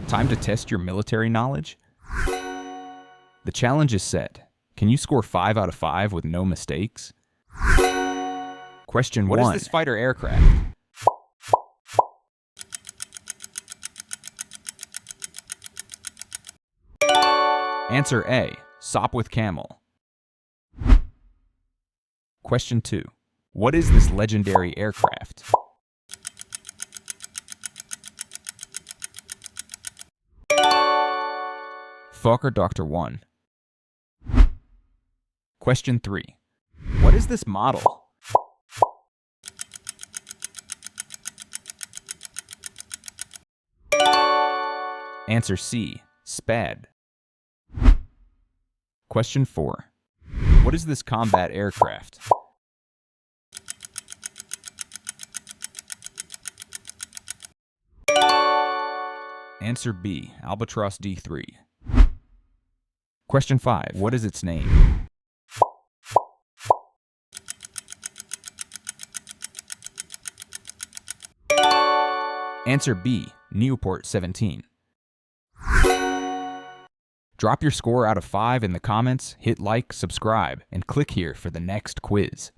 Time to test your military knowledge? The challenge is set. Can you score 5 out of 5 with no mistakes? Question 1. What is this fighter aircraft? Answer A. Sopwith Camel. Question 2. What is this legendary aircraft? Fokker Dr.I. Question 3. What is this model? Answer C. SPAD. Question 4. What is this combat aircraft? Answer B. Albatross D.III. Question 5. What is its name? Answer B. Nieuport 17. Drop your score out of 5 in the comments, hit like, subscribe, and click here for the next quiz.